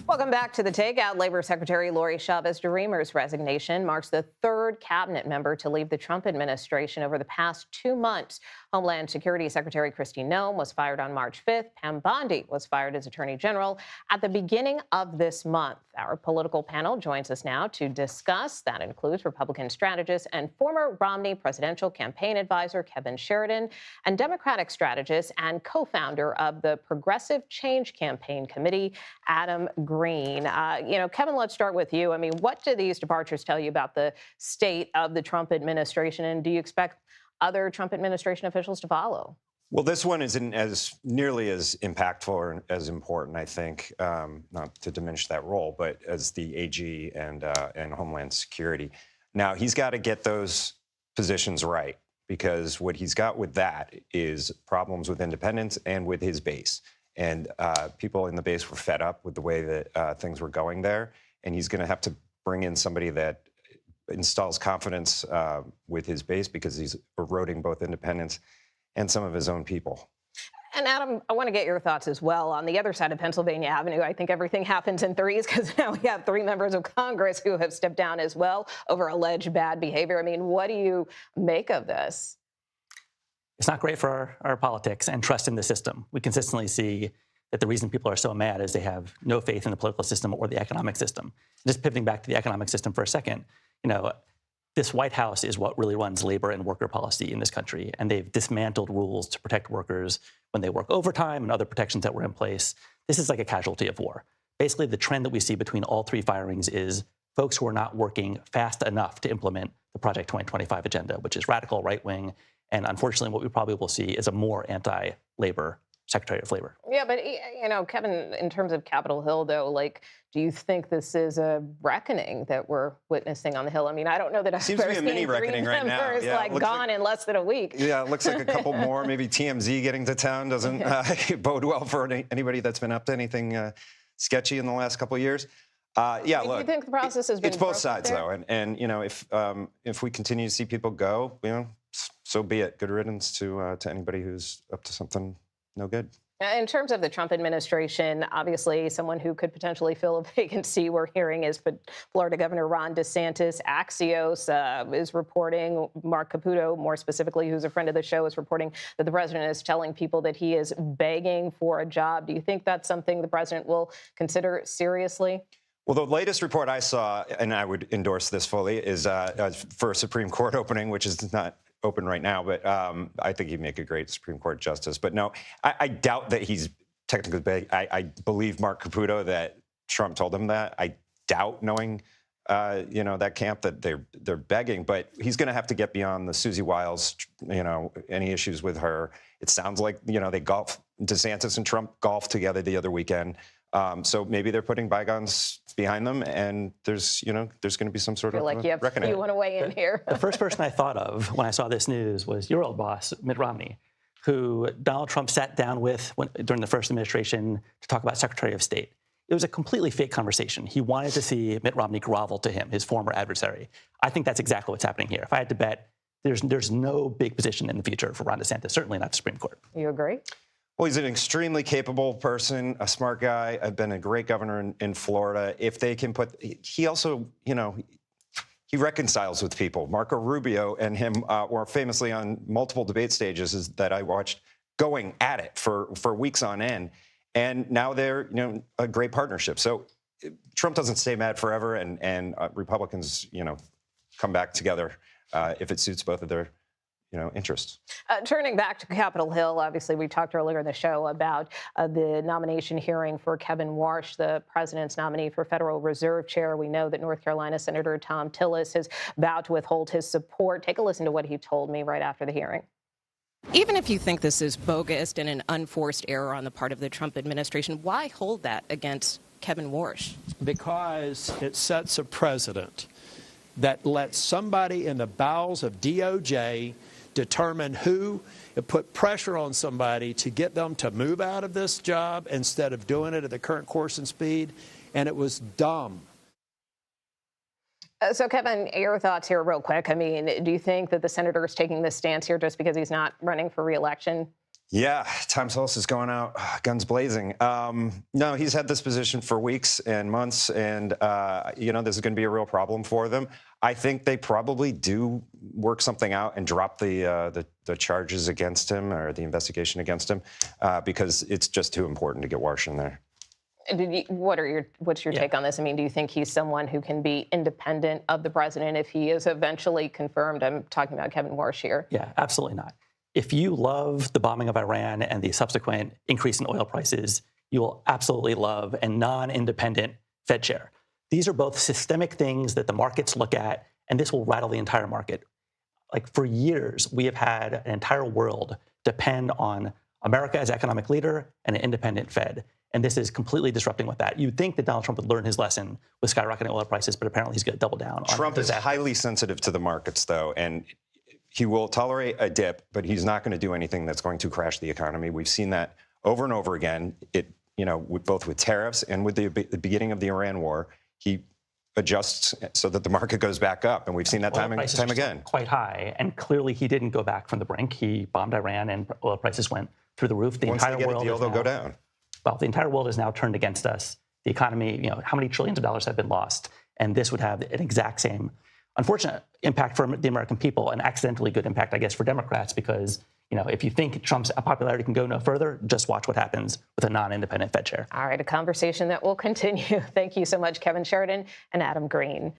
Welcome back to The Takeout. Labor Secretary Lori Chavez-DeRemer's resignation marks the third cabinet member to leave the Trump administration over the past 2 months. Homeland Security Secretary Kristi Noem was fired on March 5th. Pam Bondi was fired as Attorney General at the beginning of this month. Our political panel joins us now to discuss. That includes Republican strategist and former Romney presidential campaign advisor Kevin Sheridan, and Democratic strategist and co-founder of the Progressive Change Campaign Committee, Adam Greene. Kevin, let's start with you. I mean, what do these departures tell you about the state of the Trump administration, and do you expect other Trump administration officials to follow? Well, this one isn't as nearly as impactful or as important, I think, not to diminish that role, but as the AG and Homeland Security. Now, he's got to get those positions right, because what he's got with that is problems with independents and with his base. And people in the base were fed up with the way that things were going there. And he's going to have to bring in somebody that installs confidence with his base, because he's eroding both independents and some of his own people. And Adam, I want to get your thoughts as well. On the other side of Pennsylvania Avenue, I think everything happens in threes, because now we have 3 members of Congress who have stepped down as well over alleged bad behavior. I mean, what do you make of this? It's not great for our politics and trust in the system. We consistently see that the reason people are so mad is they have no faith in the political system or the economic system. Just pivoting back to the economic system for a second, this White House is what really runs labor and worker policy in this country, and they've dismantled rules to protect workers when they work overtime and other protections that were in place. This is like a casualty of war. Basically, the trend that we see between all 3 firings is folks who are not working fast enough to implement the Project 2025 agenda, which is radical, right-wing, and unfortunately what we probably will see is a more anti-labor Secretary of Labor. Yeah, but, Kevin, in terms of Capitol Hill, though, do you think this is a reckoning that we're witnessing on the Hill? I mean, I don't know that I've Seems to be a mini reckoning right now. Yeah, gone in less than a week. Yeah, it looks like a couple more. Maybe TMZ getting to town doesn't bode well for anybody that's been up to anything sketchy in the last couple of years. Do you think the process has been? It's both sides, though, and if we continue to see people go, so be it. Good riddance to anybody who's up to something no good. In terms of the Trump administration, obviously someone who could potentially fill a vacancy we're hearing is Florida Governor Ron DeSantis. Axios is reporting, Mark Caputo, more specifically, who's a friend of the show, is reporting that the president is telling people that he is begging for a job. Do you think that's something the president will consider seriously? Well, the latest report I saw, and I would endorse this fully, is for a Supreme Court opening, which is not open right now, but I think he'd make a great Supreme Court justice. But no, I doubt that he's technically big. I believe Mark Caputo that Trump told him that. I doubt, knowing that camp, that they're begging. But he's going to have to get beyond the Susie Wiles, any issues with her. It sounds like they golf. DeSantis and Trump golfed together the other weekend. So maybe they're putting bygones behind them, and there's going to be some sort of reckoning. You want to weigh in here? The first person I thought of when I saw this news was your old boss, Mitt Romney, who Donald Trump sat down with during the first administration to talk about Secretary of State. It was a completely fake conversation. He wanted to see Mitt Romney grovel to him, his former adversary. I think that's exactly what's happening here. If I had to bet, there's no big position in the future for Ron DeSantis, certainly not the Supreme Court. You agree? Well, he's an extremely capable person, a smart guy. I've been a great governor in Florida. If they can he also, he reconciles with people. Marco Rubio and him were famously on multiple debate stages that I watched going at it for weeks on end. And now they're, a great partnership. So Trump doesn't stay mad forever, and Republicans, come back together if it suits both of their interests. Turning back to Capitol Hill, obviously, we talked earlier in the show about the nomination hearing for Kevin Warsh, the president's nominee for Federal Reserve Chair. We know that North Carolina Senator Thom Tillis has vowed to withhold his support. Take a listen to what he told me right after the hearing. Even if you think this is bogus and an unforced error on the part of the Trump administration, why hold that against Kevin Warsh? Because it sets a precedent that lets somebody in the bowels of DOJ determine put pressure on somebody to get them to move out of this job instead of doing it at the current course and speed, and it was dumb. So, Kevin, your thoughts here real quick. I mean, do you think that the senator is taking this stance here just because he's not running for re-election? Yeah, Tom Sullis is going out, guns blazing. No, he's had this position for weeks and months, and this is going to be a real problem for them. I think they probably do work something out and drop the charges against him or the investigation against him because it's just too important to get Warsh in there. What's your take on this? I mean, do you think he's someone who can be independent of the president if he is eventually confirmed? I'm talking about Kevin Warsh here. Yeah, absolutely not. If you love the bombing of Iran and the subsequent increase in oil prices, you will absolutely love a non-independent Fed chair. These are both systemic things that the markets look at, and this will rattle the entire market. Like for years, we have had an entire world depend on America as economic leader and an independent Fed. And this is completely disrupting with that. You'd think that Donald Trump would learn his lesson with skyrocketing oil prices, but apparently he's going to double down on Trump is highly sensitive to the markets, though, and he will tolerate a dip, but he's not going to do anything that's going to crash the economy. We've seen that over and over again. Both with tariffs and with the beginning of the Iran war, he adjusts so that the market goes back up, and we've seen that time again. Quite high, and clearly he didn't go back from the brink. He bombed Iran, and oil prices went through the roof. Once they get a deal, they'll go down. Well, the entire world is now turned against us. The economy, how many trillions of dollars have been lost, and this would have an exact same unfortunate impact for the American people, an accidentally good impact, I guess, for Democrats, because, if you think Trump's popularity can go no further, just watch what happens with a non-independent Fed chair. All right, a conversation that will continue. Thank you so much, Kevin Sheridan and Adam Greene.